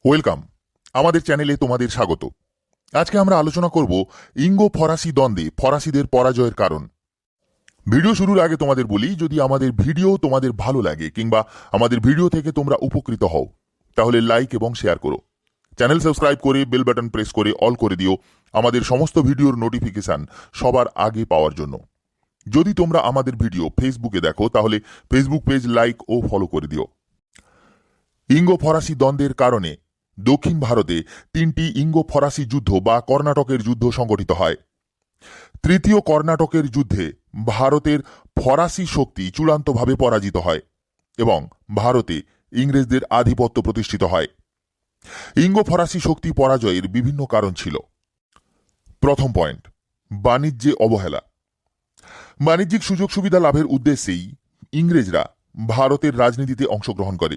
Welcome আমাদের চ্যানেলে তোমাদের স্বাগত। আজকে আমরা আলোচনা করব ইঙ্গো ফরাসি দ্বন্দ্বে ফরাসিদের পরাজয়ের কারণ। ভিডিও শুরুর আগে তোমাদের বলি, যদি আমাদের ভিডিও তোমাদের ভালো লাগে কিংবা আমাদের ভিডিও থেকে তোমরা উপকৃত হও তাহলে লাইক এবং শেয়ার করো। চ্যানেল সাবস্ক্রাইব করে বেল বাটন প্রেস করে অল করে দিও আমাদের সমস্ত ভিডিওর নোটিফিকেশন সবার আগে পাওয়ার জন্য। যদি তোমরা আমাদের ভিডিও ফেসবুকে দেখো তাহলে ফেসবুক পেজ লাইক ও ফলো করে দিও। ইঙ্গো ফরাসি দ্বন্দ্বের কারণে দক্ষিণ ভারতে 3টি ইঙ্গো ফরাসি যুদ্ধ বা কর্ণাটকের যুদ্ধ সংঘটিত হয়। তৃতীয় কর্ণাটকের যুদ্ধে ভারতের ফরাসি শক্তি চূড়ান্তভাবে পরাজিত হয় এবং ভারতে ইংরেজদের আধিপত্য প্রতিষ্ঠিত হয়। ইঙ্গো ফরাসি শক্তি পরাজয়ের বিভিন্ন কারণ ছিল। প্রথম পয়েন্ট, বাণিজ্যে অবহেলা। বাণিজ্যিক সুযোগ সুবিধা লাভের উদ্দেশ্যেই ইংরেজরা ভারতের রাজনীতিতে অংশগ্রহণ করে,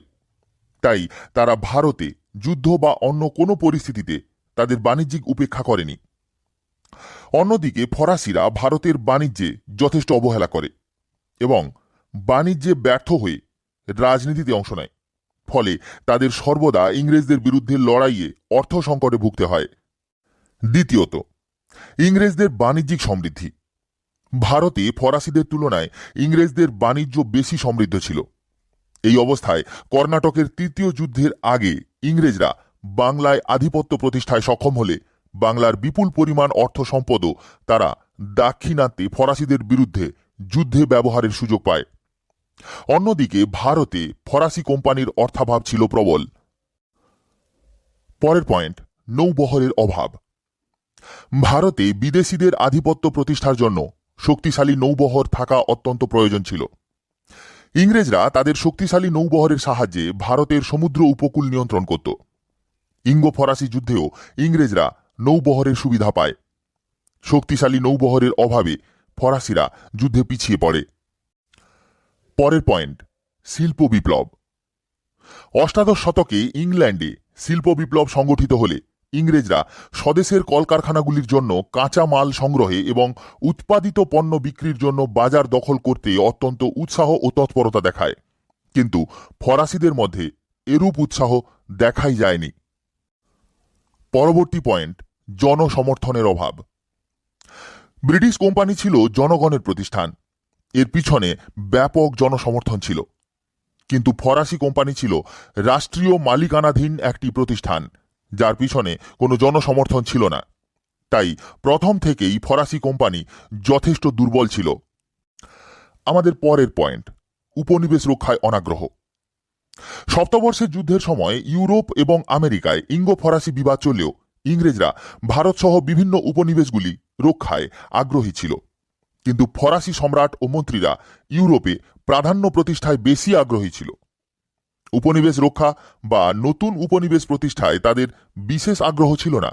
তাই তারা ভারতে যুদ্ধ বা অন্য কোনো পরিস্থিতিতে তাদের বাণিজ্যিক উপেক্ষা করেনি। অন্যদিকে ফরাসিরা ভারতের বাণিজ্যে যথেষ্ট অবহেলা করে এবং বাণিজ্যে ব্যর্থ হয়ে রাজনীতিতে অংশ নেয়, ফলে তাদের সর্বদা ইংরেজদের বিরুদ্ধে লড়াইয়ে অর্থ সংকটে ভুগতে হয়। দ্বিতীয়ত, ইংরেজদের বাণিজ্যিক সমৃদ্ধি। ভারতে ফরাসিদের তুলনায় ইংরেজদের বাণিজ্য বেশি সমৃদ্ধ ছিল। এই অবস্থায় কর্ণাটকের তৃতীয় যুদ্ধের আগে ইংরেজরা বাংলায় আধিপত্য প্রতিষ্ঠায় সক্ষম হলে বাংলার বিপুল পরিমাণ অর্থ সম্পদও তারা দাক্ষিণাত্যে ফরাসিদের বিরুদ্ধে যুদ্ধে ব্যবহারের সুযোগ পায়। অন্যদিকে ভারতে ফরাসি কোম্পানির অর্থাভাব ছিল প্রবল। পরের পয়েন্ট, নৌবহরের অভাব। ভারতে বিদেশিদের আধিপত্য প্রতিষ্ঠার জন্য শক্তিশালী নৌবহর থাকা অত্যন্ত প্রয়োজন ছিল। ইংরেজরা তাদের শক্তিশালী নৌবহরের সাহায্যে ভারতের সমুদ্র উপকূল নিয়ন্ত্রণ করত। ইঙ্গো ফরাসি যুদ্ধেও ইংরেজরা নৌবহরের সুবিধা পায়। শক্তিশালী নৌবহরের অভাবে ফরাসিরা যুদ্ধে পিছিয়ে পড়ে। পরের পয়েন্ট, শিল্প বিপ্লব। অষ্টাদশ শতকে ইংল্যান্ডে শিল্প বিপ্লব সংগঠিত হলে ইংরেজরা স্বদেশের কলকারখানাগুলির জন্য কাঁচা মাল সংগ্রহে এবং উৎপাদিত পণ্য বিক্রির জন্য বাজার দখল করতে অত্যন্ত উৎসাহ ও তৎপরতা দেখায়, কিন্তু ফরাসিদের মধ্যে এরূপ উৎসাহ দেখাই যায়নি। পরবর্তী পয়েন্ট, জনসমর্থনের অভাব। ব্রিটিশ কোম্পানি ছিল জনগণের প্রতিষ্ঠান, এর পিছনে ব্যাপক জনসমর্থন ছিল, কিন্তু ফরাসি কোম্পানি ছিল রাষ্ট্রীয় মালিকানাধীন একটি প্রতিষ্ঠান যার পিছনে কোনো জনসমর্থন ছিল না। তাই প্রথম থেকেই ফরাসি কোম্পানি যথেষ্ট দুর্বল ছিল। আমাদের পরের পয়েন্ট, উপনিবেশ রক্ষায় অনাগ্রহ। সপ্তবর্ষের যুদ্ধের সময় ইউরোপ এবং আমেরিকায় ইঙ্গো ফরাসি বিবাদ চললেও ইংরেজরা ভারতসহ বিভিন্ন উপনিবেশগুলি রক্ষায় আগ্রহী ছিল, কিন্তু ফরাসি সম্রাট ও মন্ত্রীরা ইউরোপে প্রাধান্য প্রতিষ্ঠায় বেশি আগ্রহী ছিল। উপনিবেশ রক্ষা বা নতুন উপনিবেশ প্রতিষ্ঠায় তাদের বিশেষ আগ্রহ ছিল না।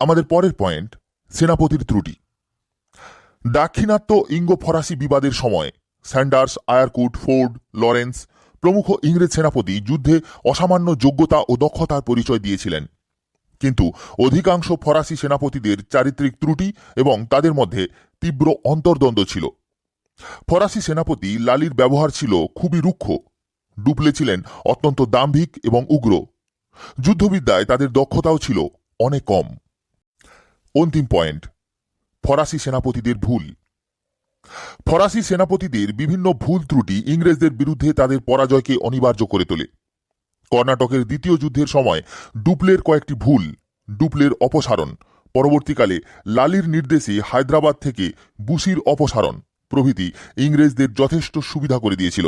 আমাদের পরের পয়েন্ট, সেনাপতির ত্রুটি। দাক্ষিণাত্য ইঙ্গো ফরাসি বিবাদের সময় স্যান্ডার্স, আয়ারকুট, ফোর্ড, লরেন্স প্রমুখ ইংরেজ সেনাপতি যুদ্ধে অসামান্য যোগ্যতা ও দক্ষতার পরিচয় দিয়েছিলেন, কিন্তু অধিকাংশ ফরাসি সেনাপতিদের চারিত্রিক ত্রুটি এবং তাদের মধ্যে তীব্র অন্তর্দ্বন্দ্ব ছিল। ফরাসি সেনাপতি লালির ব্যবহার ছিল খুবই রুক্ষ। ডুপ্লে ছিলেন অত্যন্ত দাম্ভিক এবং উগ্র। যুদ্ধবিদ্যায় তাদের দক্ষতাও ছিল অনেক কম। অন্তিম পয়েন্ট, ফরাসি সেনাপতিদের ভুল। ফরাসি সেনাপতিদের বিভিন্ন ভুল ত্রুটি ইংরেজদের বিরুদ্ধে তাদের পরাজয়কে অনিবার্য করে তোলে। কর্ণাটকের দ্বিতীয় যুদ্ধের সময় ডুপ্লের কয়েকটি ভুল, ডুপ্লের অপসারণ, পরবর্তীকালে লালির নির্দেশে হায়দ্রাবাদ থেকে বুশির অপসারণ প্রভৃতি ইংরেজদের যথেষ্ট সুবিধা করে দিয়েছিল।